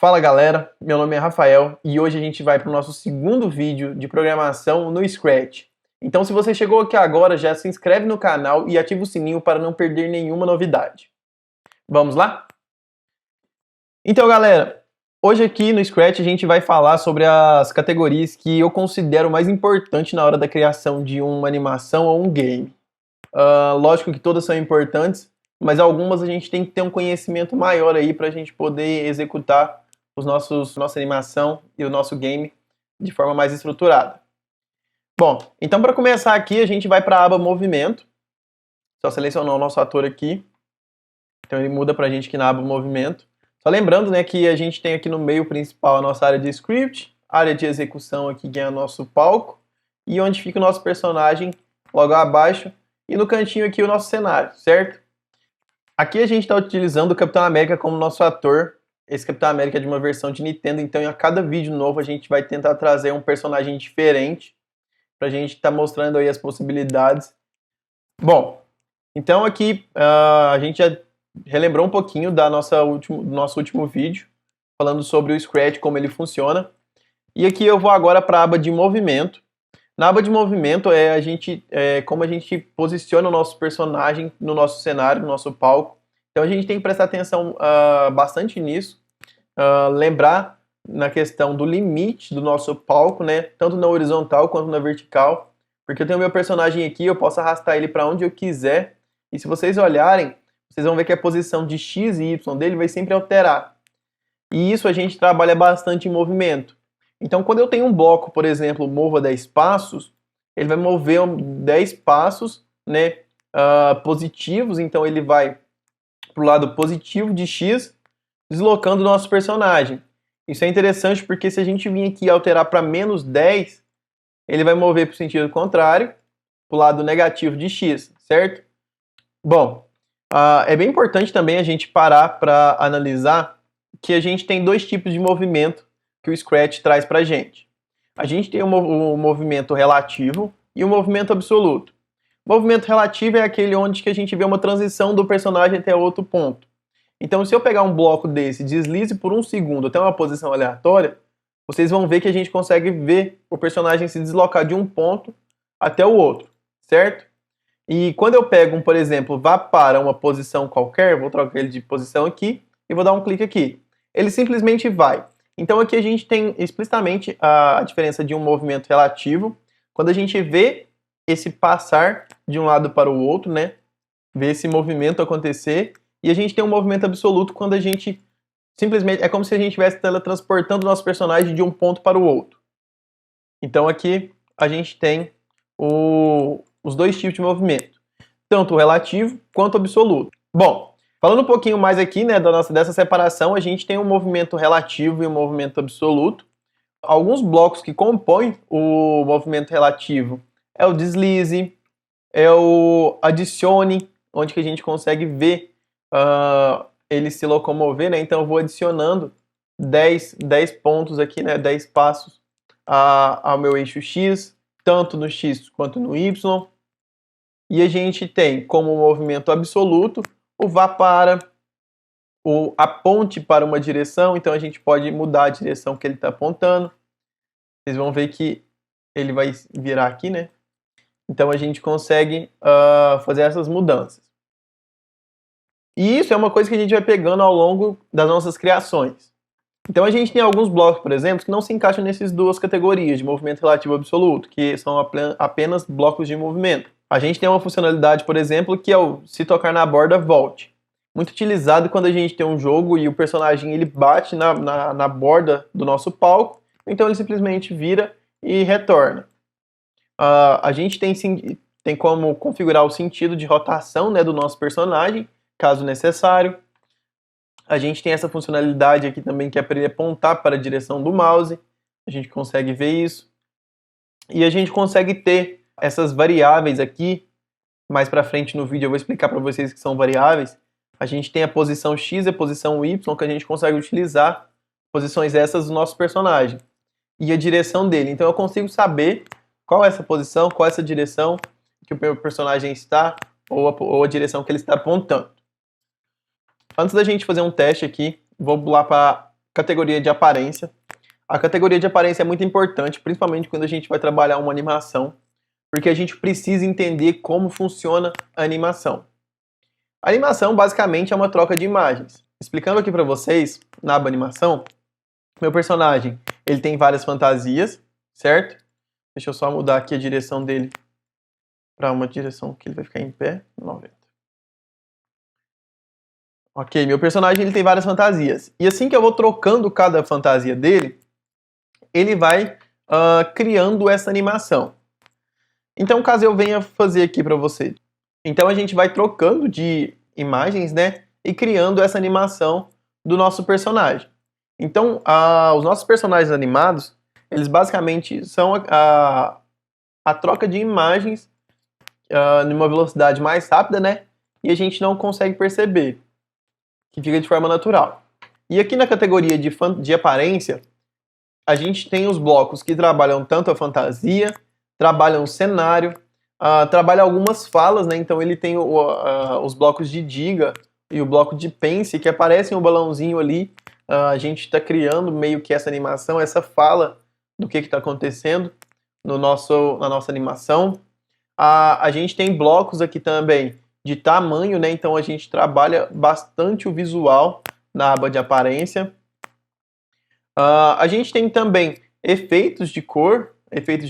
Fala galera, meu nome é Rafael e hoje a gente vai para o nosso segundo vídeo de programação no Scratch. Então se você chegou aqui agora, já se inscreve no canal e ativa o sininho para não perder nenhuma novidade. Vamos lá? Então galera, hoje aqui no Scratch a gente vai falar sobre as categorias que eu considero mais importantes na hora da criação de uma animação ou um game. Lógico que todas são importantes, mas algumas a gente tem que ter um conhecimento maior aí para a gente poder executar nossa animação e o nosso game de forma mais estruturada. Bom, então para começar aqui a gente vai para a aba Movimento. Só selecionar o nosso ator aqui. Então ele muda para a gente aqui na aba Movimento. Só lembrando, né, que a gente tem aqui no meio principal a nossa área de script, área de execução aqui que é o nosso palco, e onde fica o nosso personagem logo abaixo, e no cantinho aqui o nosso cenário, certo? Aqui a gente está utilizando o Capitão América como nosso ator. Esse Capitão América é de uma versão de Nintendo, então a cada vídeo novo a gente vai tentar trazer um personagem diferente pra gente estar mostrando aí as possibilidades. Bom, então aqui a gente já relembrou um pouquinho do nosso último vídeo, falando sobre o Scratch, como ele funciona. E aqui eu vou agora para a aba de movimento. Na aba de movimento como a gente posiciona o nosso personagem no nosso cenário, no nosso palco. Então a gente tem que prestar atenção bastante nisso, lembrar na questão do limite do nosso palco, né, tanto na horizontal quanto na vertical, porque eu tenho meu personagem aqui, eu posso arrastar ele para onde eu quiser, e se vocês olharem, vocês vão ver que a posição de X e Y dele vai sempre alterar. E isso a gente trabalha bastante em movimento. Então quando eu tenho um bloco, por exemplo, mova 10 passos, ele vai mover 10 passos, né, positivos, então ele vai para o lado positivo de X, deslocando o nosso personagem. Isso é interessante porque se a gente vir aqui alterar para menos 10, ele vai mover para o sentido contrário, para o lado negativo de X, certo? Bom, é bem importante também a gente parar para analisar que a gente tem dois tipos de movimento que o Scratch traz para a gente. A gente tem o movimento relativo e o movimento absoluto. O movimento relativo é aquele onde que a gente vê uma transição do personagem até outro ponto. Então, se eu pegar um bloco desse, deslize por um segundo até uma posição aleatória, vocês vão ver que a gente consegue ver o personagem se deslocar de um ponto até o outro, certo? E quando eu pego, por exemplo, vá para uma posição qualquer, vou trocar ele de posição aqui e vou dar um clique aqui. Ele simplesmente vai. Então aqui a gente tem explicitamente a diferença de um movimento relativo, quando a gente vê esse passar de um lado para o outro, né? Ver esse movimento acontecer, e a gente tem um movimento absoluto quando a gente simplesmente, é como se a gente estivesse teletransportando o nosso personagem de um ponto para o outro. Então aqui a gente tem os dois tipos de movimento, tanto o relativo quanto o absoluto. Bom, falando um pouquinho mais aqui, né, dessa separação, a gente tem um movimento relativo e um movimento absoluto. Alguns blocos que compõem o movimento relativo é o deslize, é o adicione, onde que a gente consegue ver ele se locomover, né? Então eu vou adicionando 10 pontos aqui, né? 10 passos ao meu eixo X, tanto no X quanto no Y. E a gente tem como movimento absoluto o vá para, o aponte para uma direção, então a gente pode mudar a direção que ele está apontando. Vocês vão ver que ele vai virar aqui, né? Então a gente consegue fazer essas mudanças. E isso é uma coisa que a gente vai pegando ao longo das nossas criações. Então a gente tem alguns blocos, por exemplo, que não se encaixam nessas duas categorias de movimento relativo e absoluto, que são apenas blocos de movimento. A gente tem uma funcionalidade, por exemplo, que é o se tocar na borda, volte. Muito utilizado quando a gente tem um jogo e o personagem ele bate na borda do nosso palco, então ele simplesmente vira e retorna. A gente tem como configurar o sentido de rotação, né, do nosso personagem, caso necessário. A gente tem essa funcionalidade aqui também que é para ele apontar para a direção do mouse. A gente consegue ver isso. E a gente consegue ter essas variáveis aqui. Mais para frente no vídeo eu vou explicar para vocês que são variáveis. A gente tem a posição X e a posição Y que a gente consegue utilizar. Posições essas do nosso personagem. E a direção dele. Então eu consigo saber qual é essa posição, qual é essa direção que o meu personagem está, ou a direção que ele está apontando. Antes da gente fazer um teste aqui, vou lá para categoria de aparência. A categoria de aparência é muito importante, principalmente quando a gente vai trabalhar uma animação, porque a gente precisa entender como funciona a animação. A animação, basicamente, é uma troca de imagens. Explicando aqui para vocês, na aba animação, meu personagem, ele tem várias fantasias, certo? Deixa eu só mudar aqui a direção dele para uma direção que ele vai ficar em pé, 90. Ok, meu personagem ele tem várias fantasias. E assim que eu vou trocando cada fantasia dele, ele vai criando essa animação. Então, caso eu venha fazer aqui para você, então a gente vai trocando de imagens, né, e criando essa animação do nosso personagem. Então, os nossos personagens animados, eles basicamente são a troca de imagens numa velocidade mais rápida, né, e a gente não consegue perceber, que fica de forma natural. E aqui na categoria de aparência, a gente tem os blocos que trabalham tanto a fantasia, trabalham o cenário, trabalha algumas falas, né? Então ele tem os blocos de diga e o bloco de pense, que aparecem um balãozinho ali. A gente está criando meio que essa animação, essa fala do que está acontecendo na nossa animação. A gente tem blocos aqui também de tamanho, né? Então a gente trabalha bastante o visual na aba de aparência. A gente tem também efeitos de cor, efeito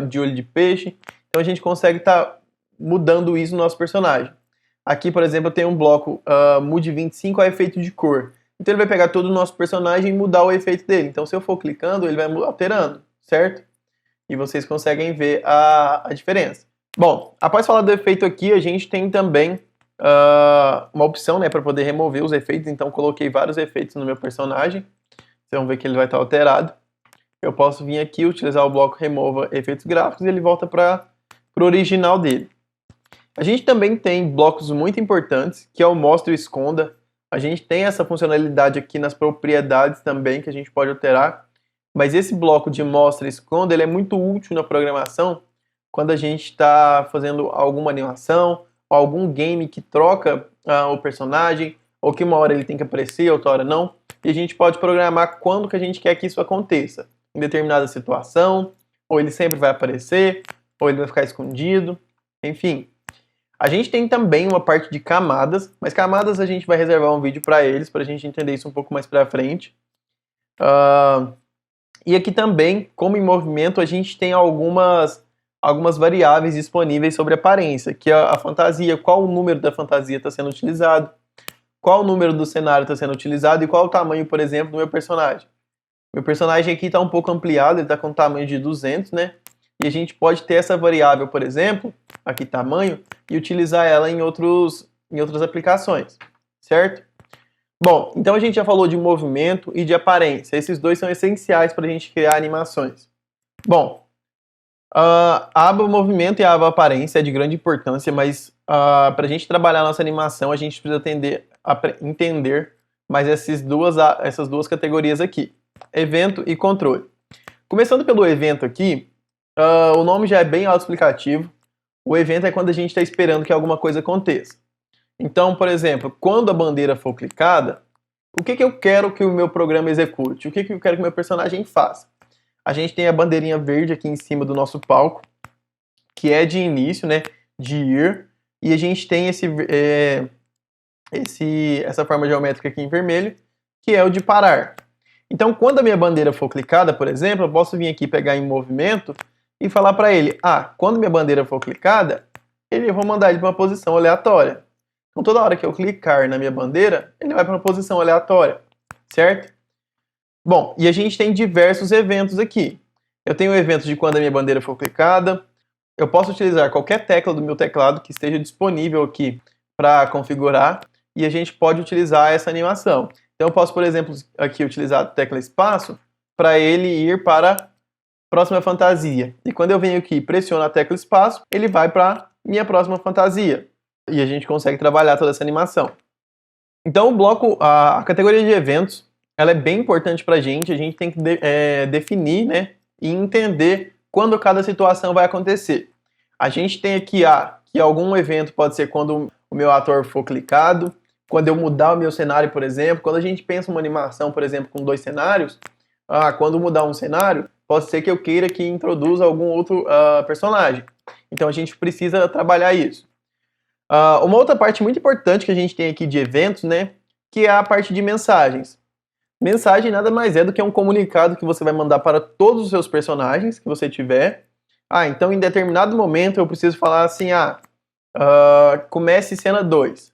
de olho de peixe. Então a gente consegue estar mudando isso no nosso personagem. Aqui, por exemplo, eu tenho um bloco Mude 25 a efeito de cor. Então ele vai pegar todo o nosso personagem e mudar o efeito dele. Então se eu for clicando, ele vai alterando, certo? E vocês conseguem ver a diferença. Bom, após falar do efeito aqui, a gente tem também uma opção, né, para poder remover os efeitos. Então coloquei vários efeitos no meu personagem. Vocês vão ver que ele vai estar alterado. Eu posso vir aqui, utilizar o bloco remova efeitos gráficos e ele volta para o original dele. A gente também tem blocos muito importantes, que é o mostra e esconda. A gente tem essa funcionalidade aqui nas propriedades também, que a gente pode alterar. Mas esse bloco de mostra e esconda, ele é muito útil na programação quando a gente está fazendo alguma animação, ou algum game que troca o personagem, ou que uma hora ele tem que aparecer, outra hora não. E a gente pode programar quando que a gente quer que isso aconteça. Em determinada situação, ou ele sempre vai aparecer, ou ele vai ficar escondido, enfim. A gente tem também uma parte de camadas, mas camadas a gente vai reservar um vídeo para eles, para a gente entender isso um pouco mais para frente. E aqui também, como em movimento, a gente tem algumas variáveis disponíveis sobre a aparência, que é a fantasia, qual o número da fantasia está sendo utilizado, qual o número do cenário está sendo utilizado e qual o tamanho, por exemplo, do meu personagem. Meu personagem aqui está um pouco ampliado, ele está com um tamanho de 200, né? E a gente pode ter essa variável, por exemplo, aqui tamanho, e utilizar ela em outras aplicações, certo? Bom, então a gente já falou de movimento e de aparência. Esses dois são essenciais para a gente criar animações. Bom, a aba movimento e a aba aparência é de grande importância, mas para a gente trabalhar a nossa animação, a gente precisa entender mais essas duas categorias aqui. Evento e controle. Começando pelo evento aqui, o nome já é bem autoexplicativo. O evento é quando a gente está esperando que alguma coisa aconteça. Então, por exemplo, quando a bandeira for clicada, o que eu quero que o meu programa execute? O que eu quero que o meu personagem faça? A gente tem a bandeirinha verde aqui em cima do nosso palco, que é de início, né, de ir, e a gente tem essa forma geométrica aqui em vermelho, que é o de parar. Então, quando a minha bandeira for clicada, por exemplo, eu posso vir aqui pegar em movimento e falar para ele, quando minha bandeira for clicada, eu vou mandar ele para uma posição aleatória. Então, toda hora que eu clicar na minha bandeira, ele vai para uma posição aleatória, certo? Bom, e a gente tem diversos eventos aqui. Eu tenho o evento de quando a minha bandeira for clicada. Eu posso utilizar qualquer tecla do meu teclado que esteja disponível aqui para configurar. E a gente pode utilizar essa animação. Então eu posso, por exemplo, aqui utilizar a tecla espaço para ele ir para a próxima fantasia. E quando eu venho aqui e pressiono a tecla espaço, ele vai para a minha próxima fantasia. E a gente consegue trabalhar toda essa animação. Então o bloco, a categoria de eventos, ela é bem importante para a gente tem que definir, né, e entender quando cada situação vai acontecer. A gente tem aqui que algum evento pode ser quando o meu ator for clicado, quando eu mudar o meu cenário, por exemplo, quando a gente pensa uma animação, por exemplo, com 2 cenários, quando mudar um cenário, pode ser que eu queira que introduza algum outro personagem. Então a gente precisa trabalhar isso. Uma outra parte muito importante que a gente tem aqui de eventos, né, que é a parte de mensagens. Mensagem nada mais é do que um comunicado que você vai mandar para todos os seus personagens que você tiver. Então em determinado momento eu preciso falar assim, comece cena 2.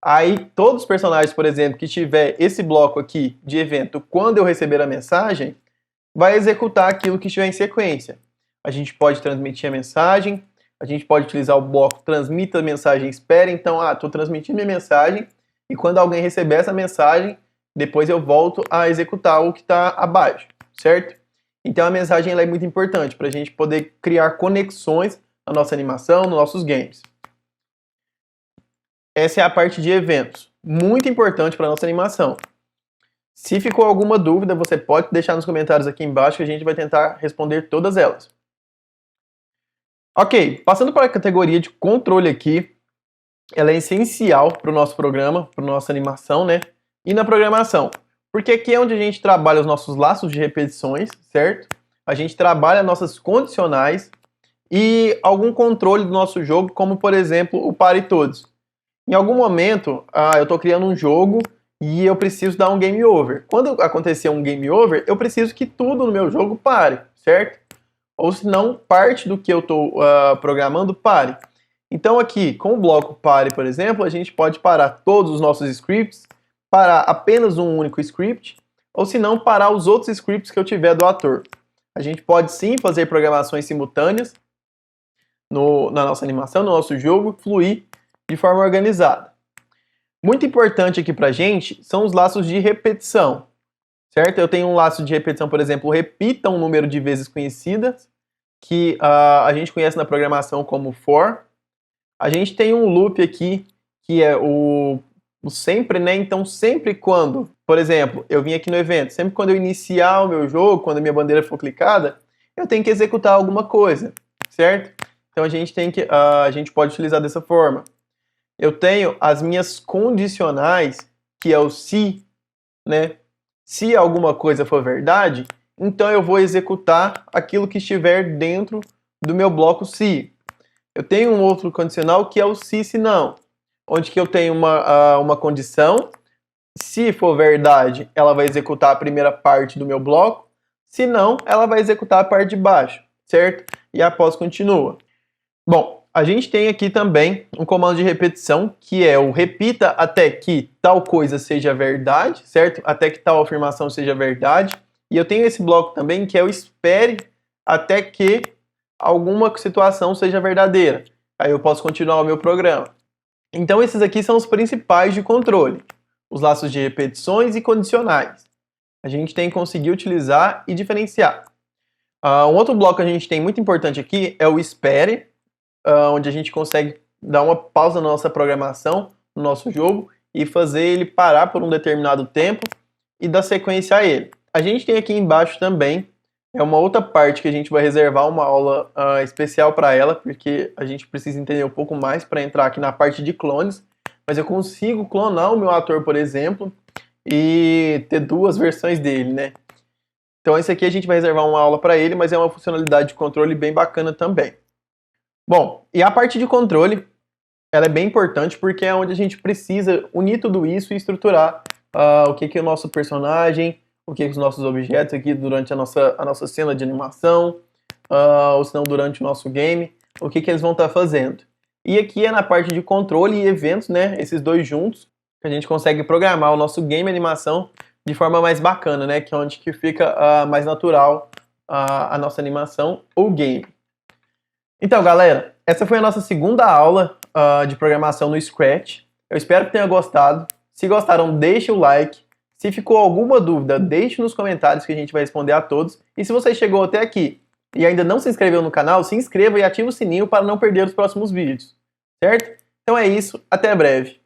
Aí todos os personagens, por exemplo, que tiver esse bloco aqui de evento, quando eu receber a mensagem, vai executar aquilo que estiver em sequência. A gente pode transmitir a mensagem, a gente pode utilizar o bloco transmita a mensagem, espere. Então, estou transmitindo minha mensagem e quando alguém receber essa mensagem, depois eu volto a executar o que está abaixo, certo? Então a mensagem ela é muito importante para a gente poder criar conexões na nossa animação, nos nossos games. Essa é a parte de eventos, muito importante para a nossa animação. Se ficou alguma dúvida, você pode deixar nos comentários aqui embaixo que a gente vai tentar responder todas elas. Ok, passando para a categoria de controle aqui, ela é essencial para o nosso programa, para a nossa animação, né? E na programação, porque aqui é onde a gente trabalha os nossos laços de repetições, certo? A gente trabalha nossas condicionais e algum controle do nosso jogo, como por exemplo o pare todos. Em algum momento, eu estou criando um jogo e eu preciso dar um game over. Quando acontecer um game over, eu preciso que tudo no meu jogo pare, certo? Ou se não, parte do que eu estou programando pare. Então aqui, com o bloco pare, por exemplo, a gente pode parar todos os nossos scripts, parar apenas um único script, ou se não, parar os outros scripts que eu tiver do ator. A gente pode sim fazer programações simultâneas na nossa animação, no nosso jogo, fluir de forma organizada. Muito importante aqui pra gente são os laços de repetição, certo? Eu tenho um laço de repetição, por exemplo, repita um número de vezes conhecidas, que a gente conhece na programação como for. A gente tem um loop aqui, que é o sempre, né? Então, sempre quando, por exemplo, eu vim aqui no evento, sempre quando eu iniciar o meu jogo, quando a minha bandeira for clicada, eu tenho que executar alguma coisa, certo? Então, a gente pode utilizar dessa forma. Eu tenho as minhas condicionais, que é o se, né? Se alguma coisa for verdade, então eu vou executar aquilo que estiver dentro do meu bloco se. Eu tenho um outro condicional que é o se não, onde que eu tenho uma condição. Se for verdade, ela vai executar a primeira parte do meu bloco. Se não, ela vai executar a parte de baixo, certo? E após continua. Bom, a gente tem aqui também um comando de repetição, que é o repita até que tal coisa seja verdade, certo? Até que tal afirmação seja verdade. E eu tenho esse bloco também, que é o espere até que alguma situação seja verdadeira. Aí eu posso continuar o meu programa. Então esses aqui são os principais de controle. Os laços de repetições e condicionais. A gente tem que conseguir utilizar e diferenciar. Um outro bloco que a gente tem muito importante aqui é o espere, onde a gente consegue dar uma pausa na nossa programação, no nosso jogo, e fazer ele parar por um determinado tempo e dar sequência a ele. A gente tem aqui embaixo também, é uma outra parte que a gente vai reservar uma aula especial para ela, porque a gente precisa entender um pouco mais para entrar aqui na parte de clones, mas eu consigo clonar o meu ator, por exemplo, e ter duas versões dele, né? Então esse aqui a gente vai reservar uma aula para ele, mas é uma funcionalidade de controle bem bacana também. Bom, e a parte de controle, ela é bem importante porque é onde a gente precisa unir tudo isso e estruturar o que é o nosso personagem, o que é os nossos objetos aqui durante a nossa cena de animação, ou se não durante o nosso game, o que eles vão estar fazendo. E aqui é na parte de controle e eventos, né, esses dois juntos, que a gente consegue programar o nosso game animação de forma mais bacana, né, que é onde que fica mais natural a nossa animação ou game. Então, galera, essa foi a nossa segunda aula de programação no Scratch. Eu espero que tenha gostado. Se gostaram, deixe o like. Se ficou alguma dúvida, deixe nos comentários que a gente vai responder a todos. E se você chegou até aqui e ainda não se inscreveu no canal, se inscreva e ative o sininho para não perder os próximos vídeos. Certo? Então é isso, até breve.